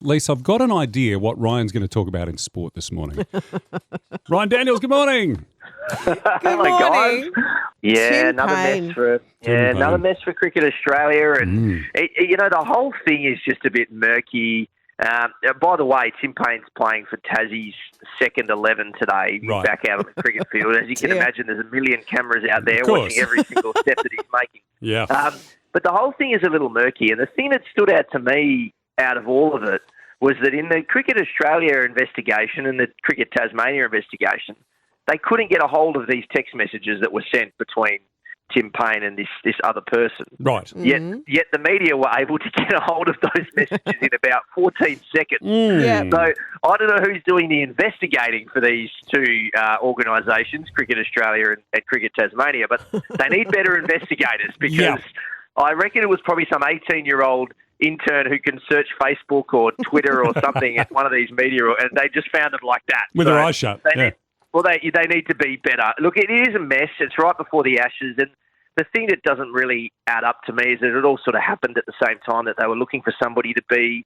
Lisa, I've got an idea what Ryan's going to talk about in sport this morning. Ryan Daniels, good morning. Hello, guys. Yeah, another mess for Cricket Australia, and the whole thing is just a bit murky. By the way, Tim Payne's playing for Tassie's second 11 today. He's back out on the cricket field. As you can imagine, there's a million cameras out there watching every single step that he's making. Yeah. But the whole thing is a little murky, and the thing that stood out to me out of all of it was that in the Cricket Australia investigation and the Cricket Tasmania investigation, they couldn't get a hold of these text messages that were sent between Tim Payne and this other person. Right. Yet the media were able to get a hold of those messages in about 14 seconds. So I don't know who's doing the investigating for these two organisations, Cricket Australia and Cricket Tasmania, but they need better investigators because I reckon it was probably some 18-year-old intern who can search Facebook or Twitter or something at one of these media, and they just found them like that. With their eyes shut. They need to be better. Look, it is a mess. It's right before the Ashes, and the thing that doesn't really add up to me is that it all sort of happened at the same time that they were looking for somebody to be,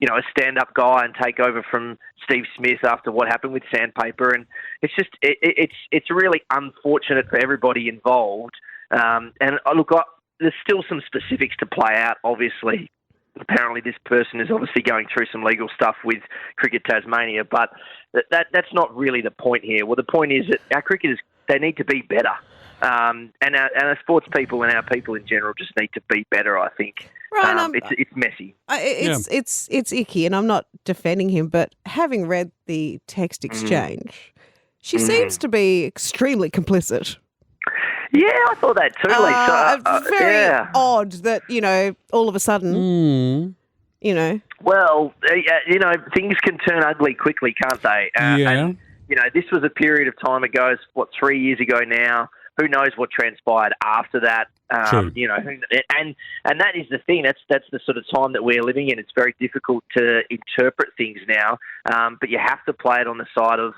a stand-up guy and take over from Steve Smith after what happened with Sandpaper, and it's just it's really unfortunate for everybody involved. There's still some specifics to play out, obviously. Apparently this person is obviously going through some legal stuff with Cricket Tasmania, but that's not really the point here. Well, the point is that our cricketers, they need to be better. And our sports people and our people in general just need to be better, I think. Right, it's messy. It's icky, and I'm not defending him, but having read the text exchange, she seems to be extremely complicit. Yeah, I thought that too, Lisa. It's very odd that, all of a sudden, Well, things can turn ugly quickly, can't they? And, this was a period of time ago, 3 years ago now. Who knows what transpired after that? And that is the thing. That's the sort of time that we're living in. It's very difficult to interpret things now, but you have to play it on the side of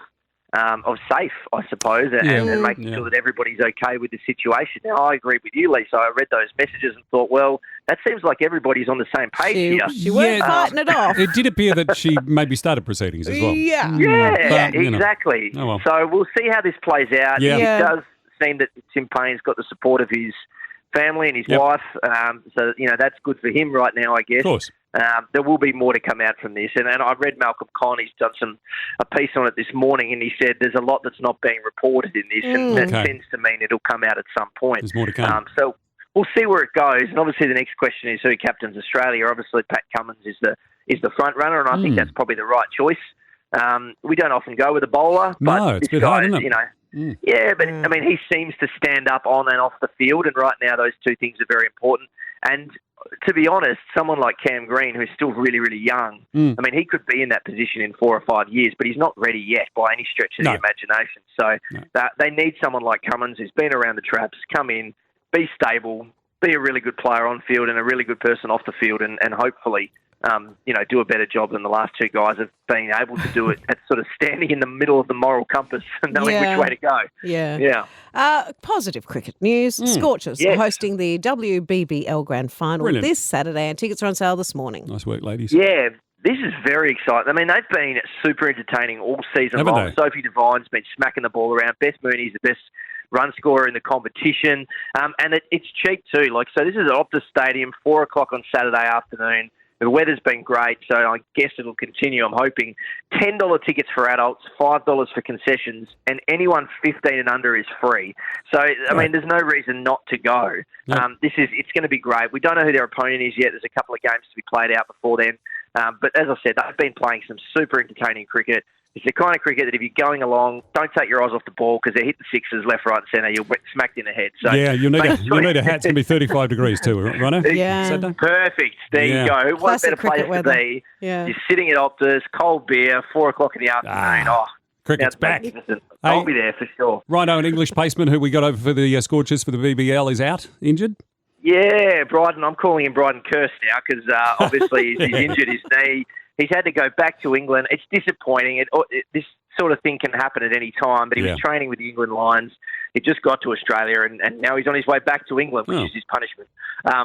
safe, I suppose, and making sure that everybody's okay with the situation. Now, I agree with you, Lisa. I read those messages and thought, well, that seems like everybody's on the same page here. She weren't fighting it off. It did appear that she maybe started proceedings as well. Exactly. Oh, well. So we'll see how this plays out. Yeah. It does seem that Tim Payne's got the support of his family and his wife, so that's good for him right now, I guess. Of course. There will be more to come out from this. And I read Malcolm Conn, he's done a piece on it this morning, and he said there's a lot that's not being reported in this, and that tends to mean it'll come out at some point. There's more to come. So we'll see where it goes. And obviously the next question is who captains Australia. Obviously Pat Cummins is the front runner, and I think that's probably the right choice. We don't often go with a bowler. But no, it's a bit hard, isn't it? Yeah, but I mean, he seems to stand up on and off the field, and right now those two things are very important. And to be honest, someone like Cam Green, who's still really, really young, I mean, he could be in that position in 4 or 5 years, but he's not ready yet by any stretch of the imagination. So they need someone like Cummins who's been around the traps, come in, be stable, be a really good player on field and a really good person off the field, and hopefully do a better job than the last two guys have been able to do it at sort of standing in the middle of the moral compass and knowing which way to go. Yeah. Positive cricket news. Scorchers are hosting the WBBL Grand Final this Saturday, and tickets are on sale this morning. Nice work, ladies. Yeah, this is very exciting. I mean, they've been super entertaining all season long. Sophie Devine's been smacking the ball around. Beth Mooney's the best run scorer in the competition. And it's cheap too. So this is at Optus Stadium, 4 o'clock on Saturday afternoon. The weather's been great, so I guess it'll continue, I'm hoping. $10 tickets for adults, $5 for concessions, and anyone 15 and under is free. So, I mean, there's no reason not to go. It's going to be great. We don't know who their opponent is yet. There's a couple of games to be played out before then. But as I said, they've been playing some super entertaining cricket. It's the kind of cricket that if you're going along, don't take your eyes off the ball because they hit the sixes left, right and centre. You'll get smacked in the head. So you need a hat. It's going to be 35 degrees too, right? Yeah. Perfect. There you go. What a better place to be. Yeah. You're sitting at Optus, cold beer, 4 o'clock in the afternoon. Cricket's back. I'll be there for sure. Righto, an English paceman who we got over for the Scorchers for the BBL is out, injured. Yeah, Bryden. I'm calling him Bryden Curse now because obviously he's injured his knee. He's had to go back to England. It's disappointing. This sort of thing can happen at any time, but he was training with the England Lions. He just got to Australia, and now he's on his way back to England, which is his punishment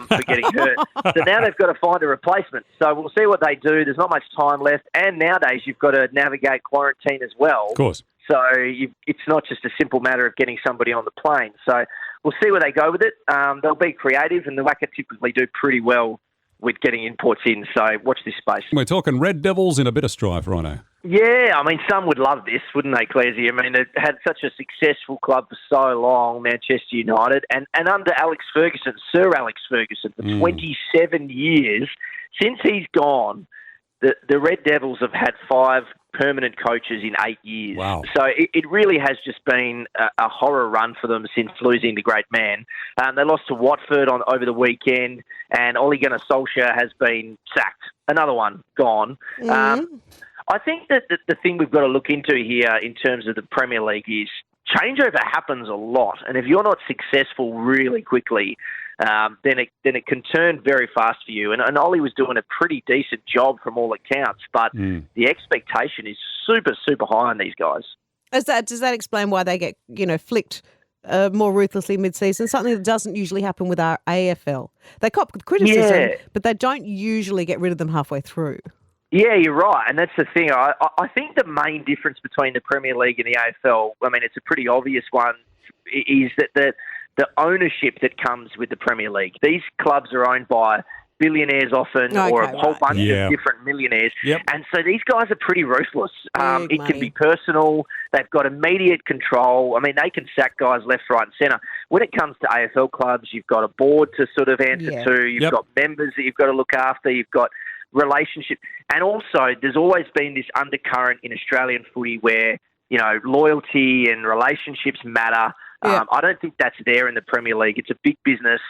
for getting hurt. So now they've got to find a replacement. So we'll see what they do. There's not much time left. And nowadays you've got to navigate quarantine as well. Of course. So it's not just a simple matter of getting somebody on the plane. So we'll see where they go with it. They'll be creative, and the WACA typically do pretty well with getting imports in. So watch this space. We're talking Red Devils in a bit of strife, Rhino. Yeah, I mean, some would love this, wouldn't they, Clarsey? I mean, they've had such a successful club for so long, Manchester United, and under Alex Ferguson, Sir Alex Ferguson, for 27 years. Since he's gone, the Red Devils have had 5 permanent coaches in 8 years. Wow. So it really has just been a horror run for them since losing the great man. They lost to Watford over the weekend, and Ole Gunnar Solskjaer has been sacked. Another one gone. I think that the thing we've got to look into here in terms of the Premier League is changeover happens a lot. And if you're not successful really quickly, then it can turn very fast for you. And Ollie was doing a pretty decent job from all accounts, but the expectation is super, super high on these guys. Does that explain why they get, flicked more ruthlessly mid-season? Something that doesn't usually happen with our AFL. They cop criticism, but they don't usually get rid of them halfway through. Yeah, you're right, and that's the thing. I think the main difference between the Premier League and the AFL, I mean, it's a pretty obvious one, is that the ownership that comes with the Premier League. These clubs are owned by billionaires often, or a whole bunch of different millionaires. Yep. And so these guys are pretty ruthless. It money. can be personal. They've got immediate control. I mean, they can sack guys left, right and centre. When it comes to AFL clubs, you've got a board to sort of answer to. You've got members that you've got to look after. You've got relationship. And also, there's always been this undercurrent in Australian footy where, loyalty and relationships matter. I don't think that's there in the Premier League. It's a big business.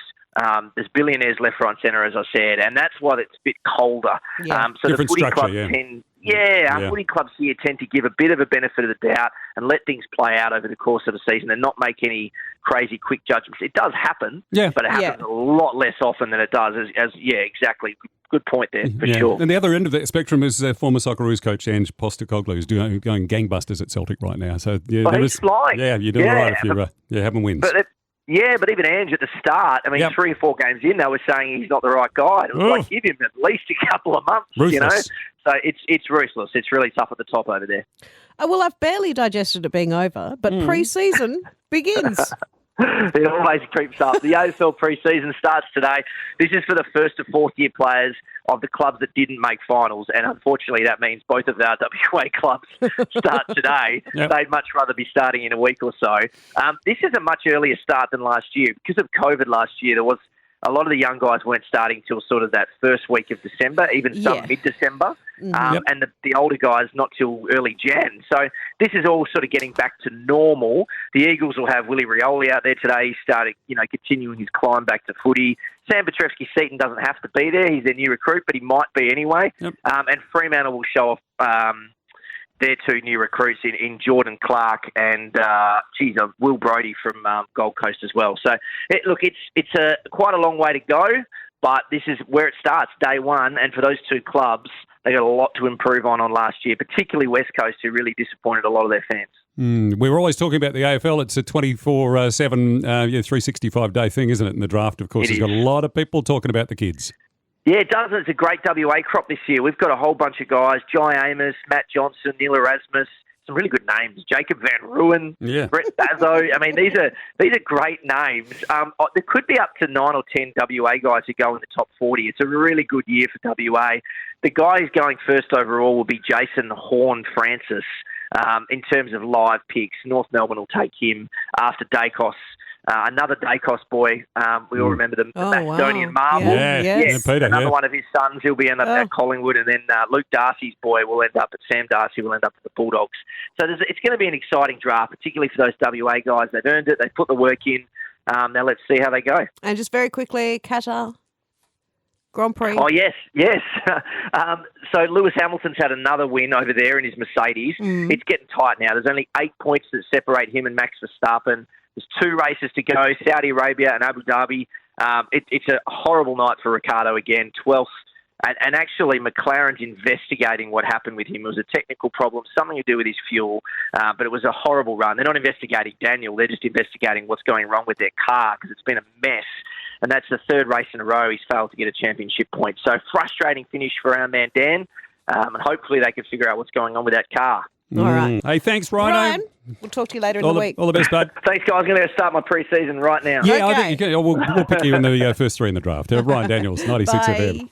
There's billionaires left, right and centre, as I said, and that's why it's a bit colder. So different the footy structure, clubs footy clubs here tend to give a bit of a benefit of the doubt and let things play out over the course of a season and not make any crazy quick judgments. It does happen, but it happens a lot less often than it does. Exactly. Good point there, for sure. And the other end of the spectrum is former Socceroos coach Ange Postecoglou, who's going gangbusters at Celtic right now. So he's flying. Yeah, you're doing all right if you're having wins. But even Ange at the start, I mean, 3 or 4 games in, they were saying he's not the right guy. It was like, give him at least a couple of months, Ruthless. So it's ruthless. It's really tough at the top over there. Well, I've barely digested it being over, but pre-season begins. It always creeps up. The AFL pre-season starts today. This is for the first to fourth year players of the clubs that didn't make finals, and unfortunately that means both of our WA clubs start today. They'd much rather be starting in a week or so. This is a much earlier start than last year. Because of COVID last year, there was a lot of the young guys weren't starting till sort of that first week of December, even some mid-December. And the older guys not till early Jan. So this is all sort of getting back to normal. The Eagles will have Willie Rioli out there today. He's starting, continuing his climb back to footy. Sam Petrevski-Seton doesn't have to be there. He's their new recruit, but he might be anyway. And Fremantle will show off their 2 new recruits in Jordan Clark and Will Brodie from Gold Coast as well. So it's quite a long way to go, but this is where it starts, day one. And for those 2 clubs, they got a lot to improve on last year, particularly West Coast, who really disappointed a lot of their fans. We were always talking about the AFL. It's a 24/7, 365-day thing, isn't it? In the draft, of course, there's got a lot of people talking about the kids. Yeah, it does. It's a great WA crop this year. We've got a whole bunch of guys, Jai Amos, Matt Johnson, Neil Erasmus, some really good names, Jacob Van Ruin, Brett Bazzo. I mean, these are great names. There could be up to 9 or 10 WA guys who go in the top 40. It's a really good year for WA. The guy who's going first overall will be Jason Horn-Francis. In terms of live picks, North Melbourne will take him after Dacos. Another Dacos boy, we all remember the Macedonian Marvel. Another one of his sons, he'll be at Collingwood, and then Luke Darcy's boy will end up at Sam Darcy, will end up at the Bulldogs. So it's going to be an exciting draft, particularly for those WA guys. They've earned it, they've put the work in. Now let's see how they go. And just very quickly, Qatar Grand Prix. Oh, yes. So Lewis Hamilton's had another win over there in his Mercedes. It's getting tight now. There's only 8 points that separate him and Max Verstappen. There's 2 races to go, Saudi Arabia and Abu Dhabi. It's a horrible night for Ricciardo again. 12th And actually, McLaren's investigating what happened with him. It was a technical problem, something to do with his fuel, but it was a horrible run. They're not investigating Daniel. They're just investigating what's going wrong with their car because it's been a mess. And that's the third race in a row he's failed to get a championship point. So frustrating finish for our man Dan, and hopefully they can figure out what's going on with that car. All right. Hey, thanks, Rhino. Ryan, we'll talk to you later in the week. All the best, bud. Thanks, guys. I'm going to start my pre-season right now. Yeah, Okay. I think you can. We'll pick you in the first three in the draft. Ryan Daniels, 96 Bye. FM.